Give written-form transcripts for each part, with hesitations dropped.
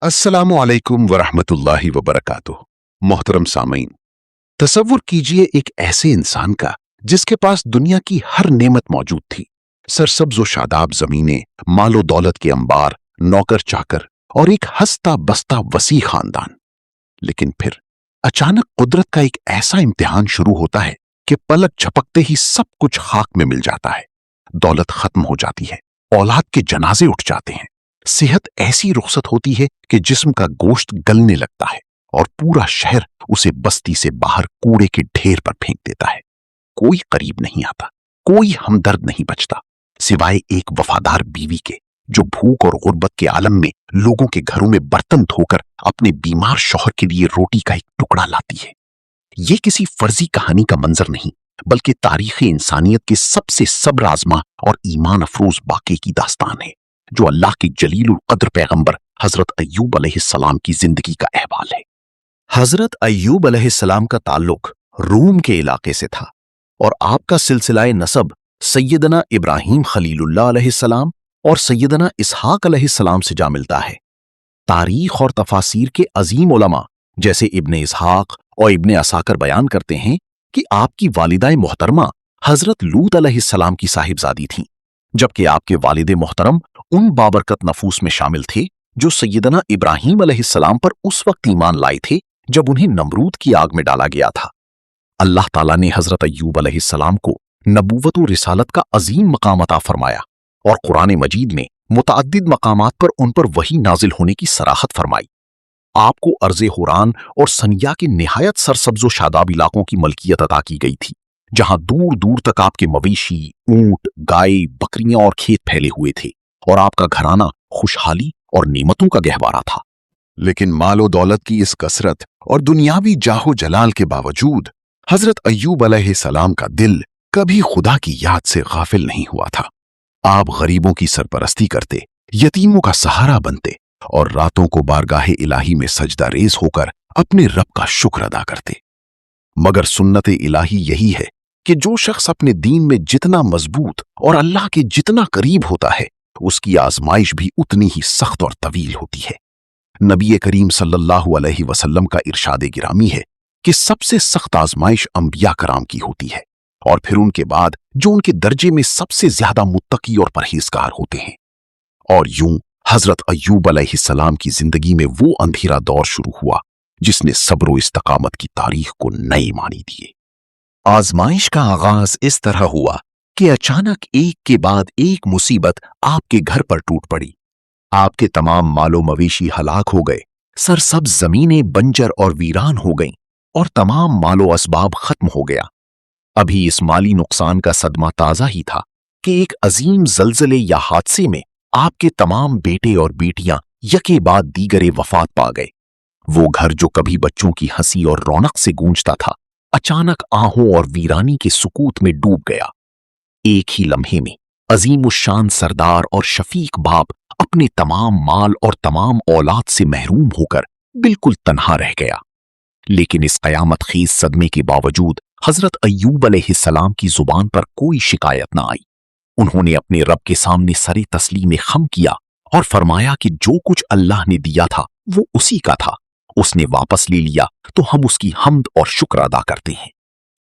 अस्सलामु अलैकुम वरहमतुल्लाहि वबरकातुह। मोहतरम सामीन, तसव्वुर कीजिए एक ऐसे इंसान का जिसके पास दुनिया की हर नेमत मौजूद थी। सरसब्ज व शादाब जमीनें, मालो दौलत के अंबार, नौकर चाकर और एक हंसता बसता वसी खानदान। लेकिन फिर अचानक कुदरत का एक ऐसा इम्तिहान शुरू होता है कि पलक झपकते ही सब कुछ खाक में मिल जाता है। दौलत खत्म हो जाती है, औलाद के जनाजे उठ जाते हैं, सेहत ऐसी रुखसत होती है कि जिस्म का गोश्त गलने लगता है और पूरा शहर उसे बस्ती से बाहर कूड़े के ढेर पर फेंक देता है। कोई करीब नहीं आता, कोई हमदर्द नहीं बचता, सिवाय एक वफादार बीवी के जो भूख और गुर्बत के आलम में लोगों के घरों में बर्तन धोकर अपने बीमार शौहर के लिए रोटी का एक टुकड़ा लाती है। ये किसी फर्जी कहानी का मंजर नहीं, बल्कि तारीख इंसानियत के सबसे सब्र आजमा और ईमान अफरोज वाक़े की दास्तान है, जो अल्लाह के जलीलुल कद्र पैगंबर हजरत अय्यूब अलैहिस्सलाम की जिंदगी का अहवाल है। हजरत अय्यूब अलैहिस्सलाम का ताल्लुक रूम के इलाके से था और आपका सिलसिलाए नसब सैयदना इब्राहीम खलीलुल्लाह अलैहिस्सलाम और सैयदना इसहाक अलैहिस्सलाम से जा मिलता है। तारीख और तफासीर के अजीम उलमा जैसे इब्ने इसहाक और इब्ने असाकर बयान करते हैं कि आपकी वालिदाए मोहतरमा हजरत लूत अलैहिस्सलाम की साहिबजादी थीं, जबकि आपके वालिदे मोहतरम उन बाबरकत नफूस में शामिल थे जो सैयदना इब्राहीम अलैहिस्सलाम पर उस वक्त ईमान लाए थे जब उन्हें नमरूद की आग में डाला गया था। अल्लाह ताला ने हजरत अय्यूब अलैहिस्सलाम को नबूवत और रिसालत का अजीम मकाम अता फरमाया और कुरान मजीद में मुतअद्दिद मकामात पर उन पर वही नाजिल होने की सराहत फरमाई। आपको अर्ज़े हुरान और सनिया के निहायत सरसब्ज़ व शादाब इलाकों की मलकियत अता की गई थी, जहां दूर दूर तक आपके मवेशी, ऊंट, गाय, बकरियां और खेत फैले हुए थे और आपका घराना खुशहाली और नेमतों का गहवारा था। लेकिन मालो दौलत की इस कसरत और दुनियावी जाहो जलाल के बावजूद हजरत अय्यूब अलैहिस्सलाम का दिल कभी खुदा की याद से गाफिल नहीं हुआ था। आप गरीबों की सरपरस्ती करते, यतीमों का सहारा बनते और रातों को बारगाहे इलाही में सजदा रेज होकर अपने रब का शुक्र अदा करते। मगर सुन्नत इलाही यही है कि जो शख्स अपने दीन में जितना मजबूत और अल्लाह के जितना करीब होता है, उसकी आजमाइश भी उतनी ही सख्त और तवील होती है। नबी करीम सल्लल्लाहु अलैहि वसल्लम का इरशाद गिरामी है कि सबसे सख्त आजमाइश अंबिया कराम की होती है और फिर उनके बाद जो उनके दर्जे में सबसे ज्यादा मुत्तकी और परहेजगार होते हैं। और यूं हजरत अय्यूब अलैहिस्सलाम की जिंदगी में वो अंधेरा दौर शुरू हुआ जिसने सब्र व इस्तकामत की तारीख को नए मानी दिए। आजमाइश का आगाज इस तरह हुआ कि अचानक एक के बाद एक मुसीबत आपके घर पर टूट पड़ी। आपके तमाम मालो मवेशी हलाक हो गए, सरसब्ज जमीनें बंजर और वीरान हो गईं और तमाम मालो असबाब खत्म हो गया। अभी इस माली नुकसान का सदमा ताजा ही था कि एक अजीम जलजले या हादसे में आपके तमाम बेटे और बेटियां यके बाद दीगरे वफात पा गए। वो घर जो कभी बच्चों की हंसी और रौनक से गूंजता था, अचानक आहों और वीरानी के सुकूत में डूब गया। एक ही लम्हे में अजीम उश्शान सरदार और शफीक बाप अपने तमाम माल और तमाम औलाद से महरूम होकर बिल्कुल तन्हा रह गया। लेकिन इस कयामत खीज सदमे के बावजूद हजरत अय्यूब अलैहिस्सलाम की जुबान पर कोई शिकायत न आई। उन्होंने अपने रब के सामने सरे तस्लीम खम किया और फरमाया कि जो कुछ अल्लाह ने दिया था वो उसी का था, उसने वापस ले लिया तो हम उसकी हम्द और शुक्र अदा करते हैं।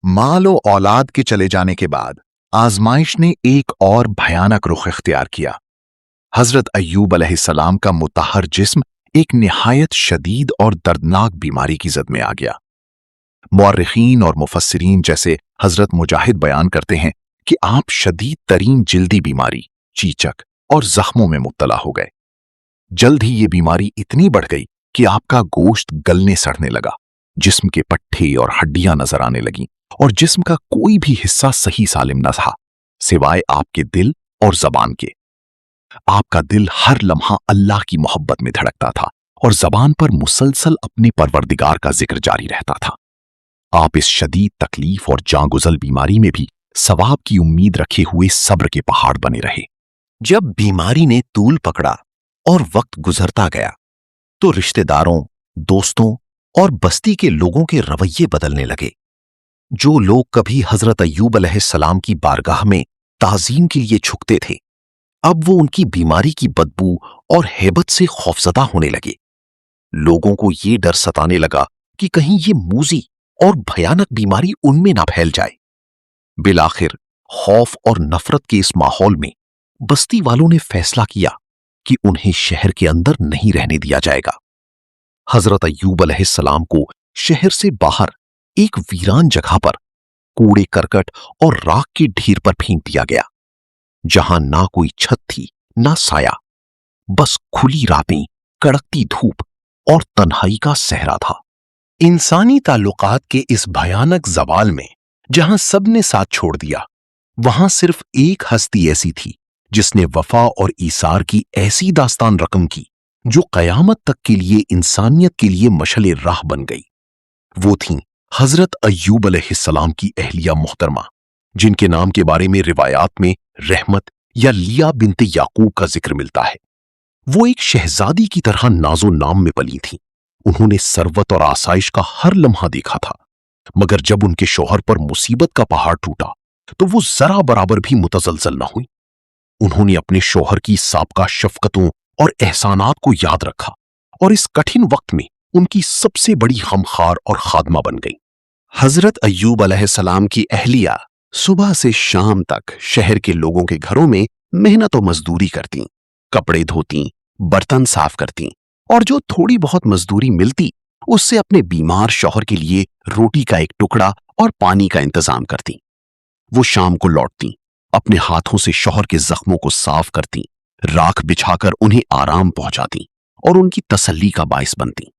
माल और औलाद के चले जाने के बाद आजमाइश ने एक और भयानक रुख इख्तियार किया। हजरत अय्यूब अलैहिस्सलाम का मुतहर जिस्म एक निहायत शदीद और दर्दनाक बीमारी की जद में आ गया। मुअर्रिखीन और मुफस्सिरीन जैसे हजरत मुजाहिद बयान करते हैं कि आप शदीद तरीन जिल्दी बीमारी, चीचक और जख्मों में मुब्तला हो गए। जल्द ही ये बीमारी इतनी बढ़ गई कि आपका गोश्त गलने सड़ने लगा, जिस्म के पट्टे और हड्डियां नजर आने लगीं और जिस्म का कोई भी हिस्सा सही सालिम न था सिवाय आपके दिल और जबान के। आपका दिल हर लम्हा अल्लाह की मोहब्बत में धड़कता था और जबान पर मुसलसल अपने परवरदिगार का जिक्र जारी रहता था। आप इस शदीद तकलीफ और जांगुजल बीमारी में भी सवाब की उम्मीद रखे हुए सब्र के पहाड़ बने रहे। जब बीमारी ने तूल पकड़ा और वक्त गुजरता गया तो रिश्तेदारों, दोस्तों और बस्ती के लोगों के रवैये बदलने लगे। जो लोग कभी हजरत अय्यूब अलैहिस्सलाम की बारगाह में ताजीम के लिए झुकते थे, अब वो उनकी बीमारी की बदबू और हैबत से खौफजदा होने लगे लोगों को ये डर सताने लगा कि कहीं ये मूजी और भयानक बीमारी उनमें ना फैल जाए। बिलाखिर खौफ और नफरत के इस माहौल में बस्ती वालों ने फैसला किया कि उन्हें शहर के अंदर नहीं रहने दिया जाएगा। हजरत अय्यूब अलैहिस्सलाम को शहर से बाहर एक वीरान जगह पर कूड़े करकट और राख की ढेर पर फेंक दिया गया, जहां ना कोई छत थी ना साया, बस खुली रातें, कड़कती धूप और तन्हाई का सहरा था। इंसानी ताल्लुकात के इस भयानक जवाल में जहां सबने साथ छोड़ दिया, वहां सिर्फ एक हस्ती ऐसी थी जिसने वफा और ईसार की ऐसी दास्तान रकम की जो कयामत तक के लिए इंसानियत के लिए मशले राह बन गई। वो थीं हजरत अय्यूब अलैहिस्सलाम की अहलिया मोहतरमा, जिनके नाम के बारे में रिवायात में रहमत या लिया बिनते याकूब का जिक्र मिलता है। वो एक शहजादी की तरह नाजो नाम में पली थीं। उन्होंने सरवत और आसाइश का हर लम्हा देखा था, मगर जब उनके शौहर पर मुसीबत का पहाड़ टूटा तो वो जरा बराबर भी मुतजलजल न हुई। उन्होंने अपने शौहर की साबका शफकतों और एहसानात को याद रखा और इस कठिन वक्त में उनकी सबसे बड़ी गमखार और खादमा बन गई। हजरत अय्यूब अलैहिस्सलाम की अहलिया सुबह से शाम तक शहर के लोगों के घरों में मेहनत और मजदूरी करती, कपड़े धोती, बर्तन साफ करती और जो थोड़ी बहुत मजदूरी मिलती उससे अपने बीमार शौहर के लिए रोटी का एक टुकड़ा और पानी का इंतजाम करती। वो शाम को लौटती, अपने हाथों से शौहर के जख्मों को साफ करती, राख बिछाकर उन्हें आराम पहुंचाती और उनकी तसल्ली का बाइस बनती।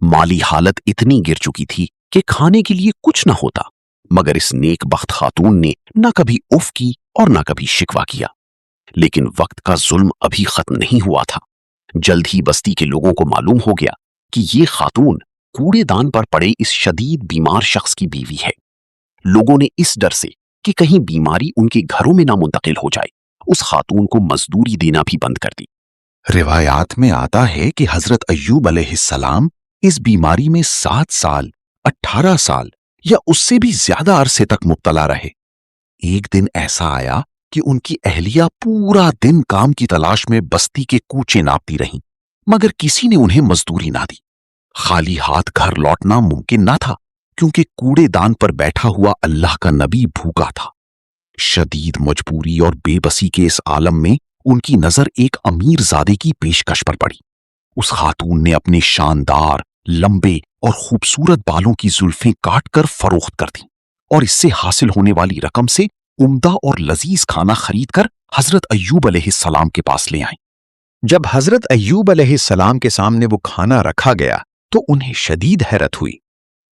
माली हालत इतनी गिर चुकी थी कि खाने के लिए कुछ न होता, मगर इस नेक बख्त खातून ने न कभी उफ की और न कभी शिकवा किया। लेकिन वक्त का जुल्म अभी खत्म नहीं हुआ था। जल्द ही बस्ती के लोगों को मालूम हो गया कि ये खातून कूड़ेदान पर पड़े इस शदीद बीमार शख्स की बीवी है। लोगों ने इस डर से कि कहीं बीमारी उनके घरों में ना मुंतकिल हो जाए, उस खातून को मजदूरी देना भी बंद कर दी। रिवायात में आता है कि हजरत अय्यूब अलैहिस्सलाम इस बीमारी में 7 साल, 18 साल या उससे भी ज्यादा अरसे तक मुब्तला रहे। एक दिन ऐसा आया कि उनकी अहलिया पूरा दिन काम की तलाश में बस्ती के कूचे नापती रहीं, मगर किसी ने उन्हें मजदूरी ना दी। खाली हाथ घर लौटना मुमकिन ना था, क्योंकि कूड़ेदान पर बैठा हुआ अल्लाह का नबी भूखा था। शदीद मजबूरी और बेबसी के इस आलम में उनकी नजर एक अमीर ज़ादे की पेशकश पर पड़ी। उस खातून ने अपने शानदार, लंबे और खूबसूरत बालों की जुल्फें काटकर फरोख्त कर दी और इससे हासिल होने वाली रकम से उम्दा और लजीज खाना खरीदकर हजरत अय्यूब अलैहिस्सलाम के पास ले आए। जब हजरत अय्यूब अलैहिस्सलाम के सामने वो खाना रखा गया तो उन्हें शदीद हैरत हुई।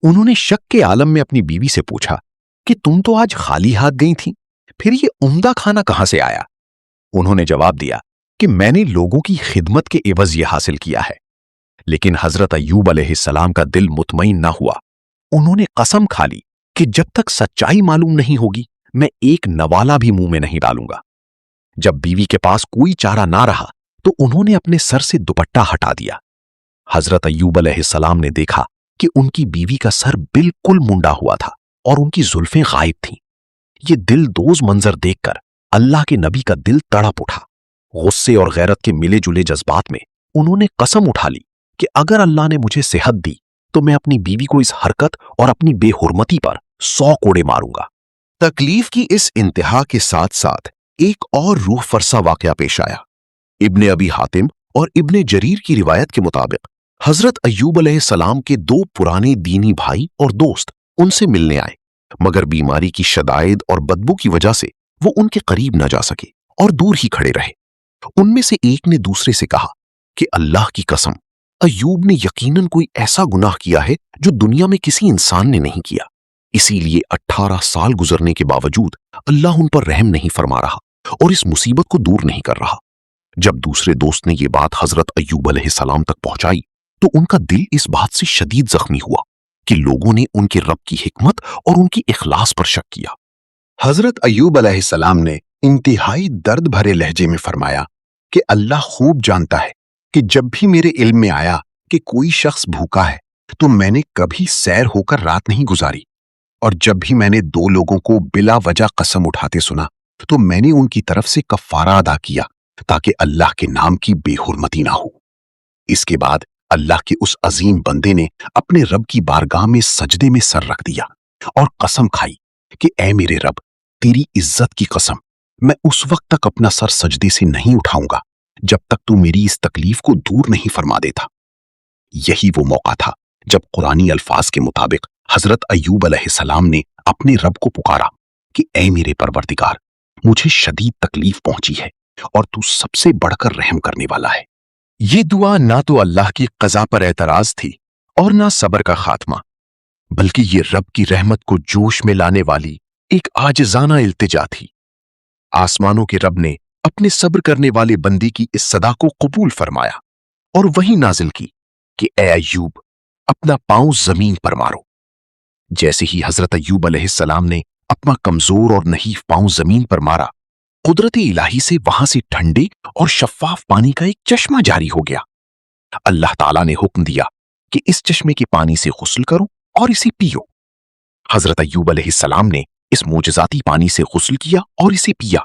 उन्होंने शक के आलम में अपनी बीवी से पूछा कि तुम तो आज खाली हाथ गई थी, फिर ये उम्दा खाना कहां से आया? उन्होंने जवाब दिया कि मैंने लोगों की खिदमत के एवज ये हासिल किया है। लेकिन हजरत अय्यूब अलैहिस्सलाम का दिल मुतमईन न हुआ। उन्होंने कसम खा ली कि जब तक सच्चाई मालूम नहीं होगी मैं एक नवाला भी मुंह में नहीं डालूंगा। जब बीवी के पास कोई चारा ना रहा तो उन्होंने अपने सर से दुपट्टा हटा दिया। हजरत अय्यूब अलैहिस्सलाम ने देखा कि उनकी बीवी का सर बिल्कुल मुंडा हुआ था और उनकी जुल्फें गायब थीं। ये दिलदोज मंजर देखकर अल्लाह के नबी का दिल तड़प उठा। गुस्से और गैरत के मिले जुले जज्बात में उन्होंने कसम उठा ली कि अगर अल्लाह ने मुझे सेहत दी तो मैं अपनी बीवी को इस हरकत और अपनी बेहुरमती पर 100 कोड़े मारूंगा। तकलीफ की इस इंतहा के साथ साथ एक और रूह फरसा वाकया पेश आया। इब्ने अबी हातिम और इब्ने जरीर की रिवायत के मुताबिक हजरत अय्यूब अलैहिस्सलाम के 2 पुराने दीनी भाई और दोस्त उनसे मिलने आए, मगर बीमारी की शदायद और बदबू की वजह से वो उनके करीब न जा सके और दूर ही खड़े रहे। उनमें से एक ने दूसरे से कहा कि अल्लाह की कसम, अय्यूब ने यकीनन कोई ऐसा गुनाह किया है जो दुनिया में किसी इंसान ने नहीं किया, इसीलिए 18 साल गुजरने के बावजूद अल्लाह उन पर रहम नहीं फरमा रहा और इस मुसीबत को दूर नहीं कर रहा। जब दूसरे दोस्त ने ये बात हजरत अय्यूब अलैहिस्सलाम तक पहुंचाई तो उनका दिल इस बात से शदीद जख्मी हुआ कि लोगों ने उनके रब की हिकमत और उनकी इखलास पर शक किया। हजरत अय्यूब अलैहिस्सलाम ने इंतहाई दर्द भरे लहजे में फरमाया कि अल्लाह खूब जानता है कि जब भी मेरे इल्म में आया कि कोई शख्स भूखा है तो मैंने कभी सैर होकर रात नहीं गुजारी, और जब भी मैंने 2 लोगों को बिला वजह कसम उठाते सुना तो मैंने उनकी तरफ से कफ़ारा अदा किया ताकि अल्लाह के नाम की बेहुरमती ना हो। इसके बाद اللہ کے उस अजीम बंदे ने अपने रब की बारगाह में सजदे में सर रख दिया और कसम खाई कि ऐ मेरे रब, तेरी इज्जत की कसम, मैं उस वक्त तक अपना सर सजदे से नहीं उठाऊंगा जब तक तू मेरी इस तकलीफ को दूर नहीं फरमा देता। यही वो मौका था जब कुरानी अल्फाज के मुताबिक हजरत अय्यूब अलैहिस्सलाम ने अपने रब को पुकारा कि ऐ मेरे परवरदिगार, मुझे शदीद तकलीफ पहुंची है और तू सबसे बढ़कर रहम करने वाला है। ये दुआ ना तो अल्लाह की कज़ा पर एतराज थी और ना सब्र का खात्मा, बल्कि ये रब की रहमत को जोश में लाने वाली एक आजिजाना इल्तिजा थी। आसमानों के रब ने अपने सब्र करने वाले बंदी की इस सदा को कबूल फरमाया और वही नाजिल की कि ऐ अय्यूब, अपना पांव जमीन पर मारो। जैसे ही हजरत अय्यूब अलैहिस्सलाम ने अपना कमजोर और नहीफ पांव जमीन पर मारा, कुदरत इलाही से वहां से ठंडे और शफाफ पानी का एक चश्मा जारी हो गया। अल्लाह ताला ने हुक्म दिया कि इस चश्मे के पानी से गुस्ल करो और इसे पियो। हजरत अय्यूब अलैहिस्सलाम ने इस मोजज़ाती पानी से गुस्ल किया और इसे पिया,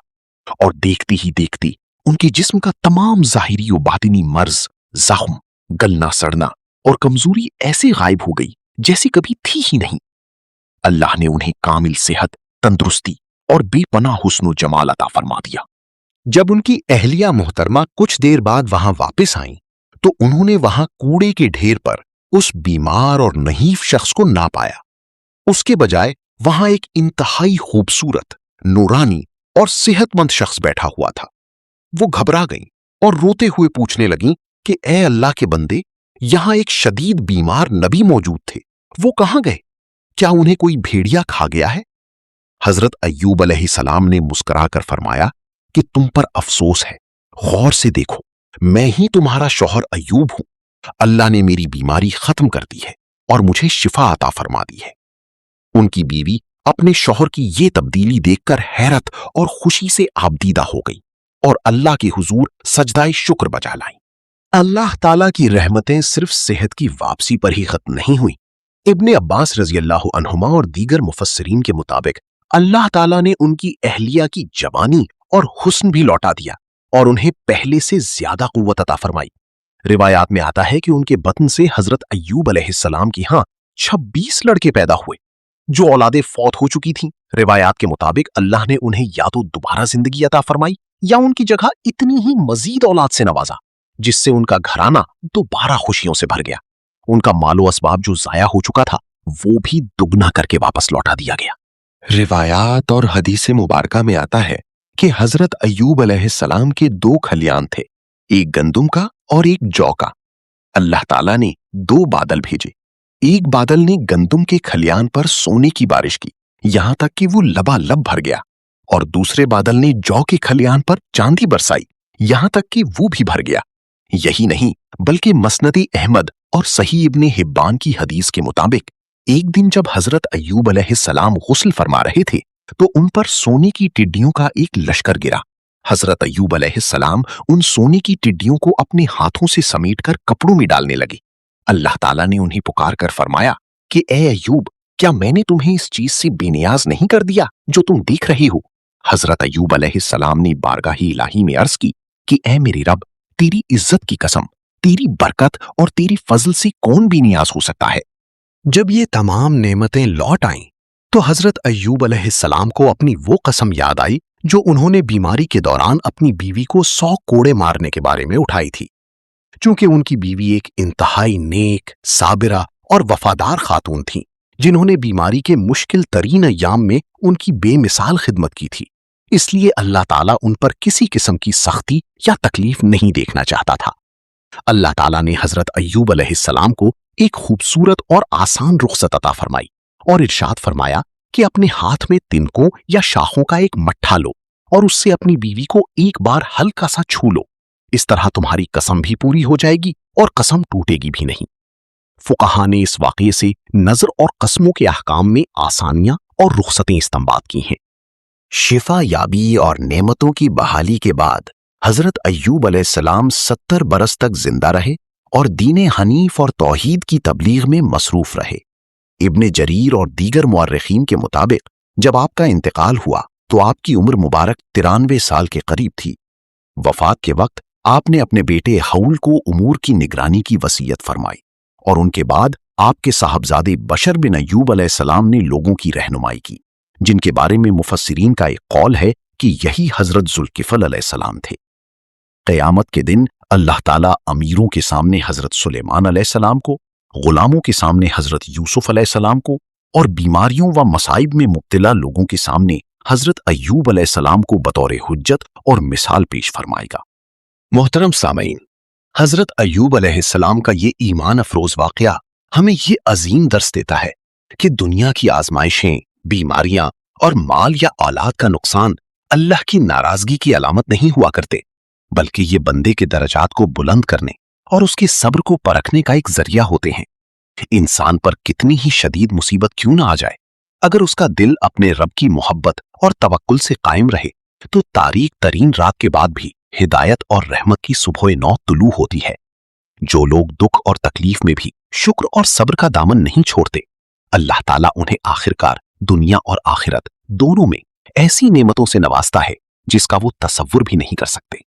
और देखती ही देखती उनके जिस्म का तमाम जाहिरी और बातिनी मर्ज, जख्म, गलना सड़ना और कमजोरी ऐसे गायब हो गई जैसी कभी थी ही नहीं। अल्लाह ने उन्हें कामिल सेहत, तंदुरुस्ती और बेपनाह हुस्न जमाल अता फरमा दिया। जब उनकी अहलिया मोहतरमा कुछ देर बाद वहां वापस आईं, तो उन्होंने वहां कूड़े के ढेर पर उस बीमार और नहीफ शख्स को ना पाया। उसके बजाय वहां एक इंतहाई खूबसूरत, नूरानी और सेहतमंद शख्स बैठा हुआ था। वो घबरा गईं और रोते हुए पूछने लगीं कि ऐ अल्लाह के बंदे, यहां एक शदीद बीमार नबी मौजूद थे, वो कहां गए? क्या उन्हें कोई भेड़िया खा गया है? हजरत अय्यूब अलैहिस्सलाम ने मुस्कुराकर फरमाया कि तुम पर अफसोस है, गौर से देखो, मैं ही तुम्हारा शौहर अय्यूब हूं। अल्लाह ने मेरी बीमारी खत्म कर दी है और मुझे शिफा अता फरमा दी है। उनकी बीवी अपने शौहर की ये तब्दीली देखकर हैरत और खुशी से आबदीदा हो गई और अल्लाह के हुजूर सजदाए शुक्र बजा लाई। अल्लाह ताला की रहमतें सिर्फ सेहत की वापसी पर ही खत्म नहीं हुई। इब्ने अब्बास रज़ियल्लाहु अन्हुमा और दीगर मुफस्सिरीन के मुताबिक अल्लाह ताला ने उनकी अहलिया की जवानी और हुस्न भी लौटा दिया और उन्हें पहले से ज्यादा कुव्वत अता फरमाई। रिवायात में आता है कि उनके बतन से हजरत अय्यूब अलैहिस्सलाम की यहां 26 लड़के पैदा हुए जो औलादे फौत हो चुकी थीं। रिवायात के मुताबिक अल्लाह ने उन्हें या तो दोबारा जिंदगी अता फरमाई या उनकी जगह इतनी ही मजीद औलाद से नवाजा जिससे उनका घराना दोबारा खुशियों से भर गया। उनका मालो असबाब जो जाया हो चुका था वो भी दुगना करके वापस लौटा दिया गया। रिवायात और हदीस मुबारका में आता है कि हजरत अय्यूब अलैहिस्सलाम के 2 खलियान थे, एक गंदुम का और एक जौ का। अल्लाह ताला ने 2 बादल भेजे। एक बादल ने गंदुम के खलियान पर सोने की बारिश की, यहां तक कि वो लबालब भर गया, और दूसरे बादल ने जौ के खलियान पर चांदी बरसाई, यहां तक कि वो भी भर गया। यही नहीं बल्कि मसनद अहमद और सही इब्ने हिब्बान की हदीस के मुताबिक एक दिन जब हजरत अय्यूब अलैहिस्सलाम गुस्ल फरमा रहे थे तो उन पर सोने की टिड्डियों का एक लश्कर गिरा। हजरत अय्यूब अलैहिस्सलाम उन सोने की टिड्डियों को अपने हाथों से समेटकर कपड़ों में डालने लगे। अल्लाह ताला ने उन्हें पुकार कर फरमाया कि ए अय्यूब, क्या मैंने तुम्हें इस चीज से बेनियाज नहीं कर दिया जो तुम देख रहे हो? हजरत अय्यूब अलैहिस्सलाम ने बारगाही इलाही में अर्ज की कि ए मेरे रब, तेरी इज्जत की कसम, तेरी बरकत और तेरी फजल से कौन बेनियाज हो सकता है। जब ये तमाम नेमतें लौट आईं तो हजरत अय्यूब अलैहिस्सलाम को अपनी वो कसम याद आई जो उन्होंने बीमारी के दौरान अपनी बीवी को 100 कोड़े मारने के बारे में उठाई थी। चूंकि उनकी बीवी एक इंतहाई नेक, साबिरा और वफादार खातून थी जिन्होंने बीमारी के मुश्किल तरीन अय्याम में उनकी बेमिसाल खिदमत की थी, इसलिए अल्लाह ताला उन पर किसी किस्म की सख्ती या तकलीफ नहीं देखना चाहता था। अल्लाह ताला ने हजरत अय्यूब अलैहिस्सलाम को एक खूबसूरत और आसान रुखसत अता फरमाई और इरशाद फरमाया कि अपने हाथ में तिनकों या शाखों का एक मट्ठा लो और उससे अपनी बीवी को एक बार हल्का सा छू लो। इस तरह तुम्हारी कसम भी पूरी हो जाएगी और कसम टूटेगी भी नहीं। फुकहा ने इस वाक़ये से नजर और कसमों के अहकाम में आसानियां और रुखसतें इस्तेमाल की हैं। शिफा याबी और नेमतों की बहाली के बाद हजरत अय्यूब अलैहिस्सलाम 70 बरस तक जिंदा रहे और दीन हनीफ और तौहीद की तबलीग में मसरूफ रहे। इब्ने जरीर और दीगर मुअर्रिखीन के मुताबिक जब आपका इंतकाल हुआ तो आपकी उम्र मुबारक 93 साल के करीब थी। वफात के वक्त आपने अपने बेटे हौल को उमूर की निगरानी की वसीयत फरमाई और उनके बाद आपके साहबजादे बशर बिन अय्यूब अलैहिस्सलाम ने लोगों की रहनुमाई की, जिनके बारे में मुफस्सिरीन का एक कौल है कि यही हजरत जुल्किफल अलैहिस्सलाम थे। क़यामत के दिन अल्लाह ताला अमीरों के सामने हजरत सुलेमान अलैहिस्सलाम को, गुलामों के सामने हजरत यूसुफ अलैहिस्सलाम को और बीमारियों व मसाइब में मुब्तला लोगों के सामने हजरत अय्यूब अलैहिस्सलाम को बतौर हुज्जत और मिसाल पेश फरमाएगा। मोहतरम सामईन, हजरत अय्यूब अलैहिस्सलाम का ये ईमान अफरोज वाकया हमें ये अजीम दर्स देता है कि दुनिया की आजमाइशें, बीमारियां और माल या औलाद का नुकसान अल्लाह की नाराजगी की अलामत नहीं हुआ करते, बल्कि ये बंदे के दर्जात को बुलंद करने और उसके सब्र को परखने का एक जरिया होते हैं। इंसान पर कितनी ही शदीद मुसीबत क्यों ना आ जाए, अगर उसका दिल अपने रब की मोहब्बत और तवक्कुल से कायम रहे तो तारीक तरीन रात के बाद भी हिदायत और रहमत की सुबह नौ तुलू होती है। जो लोग दुख और तकलीफ में भी शुक्र और सब्र का दामन नहीं छोड़ते, अल्लाह ताला उन्हें आखिरकार दुनिया और आखिरत दोनों में ऐसी नेमतों से नवाजता है जिसका वो तसव्वुर भी नहीं कर सकते।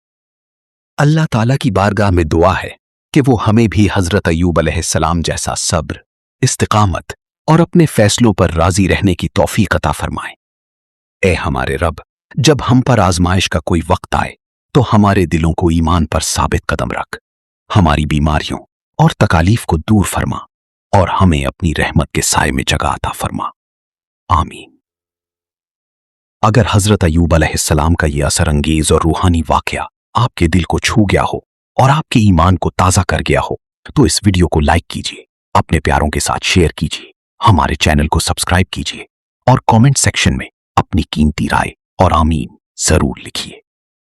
अल्लाह ताला की बारगाह में दुआ है कि वो हमें भी हजरत अय्यूब अलैहिस्सलाम जैसा सब्र, इस्तिकामत और अपने फैसलों पर राजी रहने की तौफीक अता फरमाए। ए हमारे रब, जब हम पर आजमाइश का कोई वक्त आए तो हमारे दिलों को ईमान पर साबित कदम रख, हमारी बीमारियों और तकालीफ को दूर फरमा और हमें अपनी रहमत के साए में जगह अता फरमा। आमीन। अगर हजरत अय्यूब अलैहिस्सलाम का यह असर अंगेज और रूहानी वाकया आपके दिल को छू गया हो और आपके ईमान को ताजा कर गया हो तो इस वीडियो को लाइक कीजिए, अपने प्यारों के साथ शेयर कीजिए, हमारे चैनल को सब्सक्राइब कीजिए और कमेंट सेक्शन में अपनी कीमती राय और आमीन जरूर लिखिए।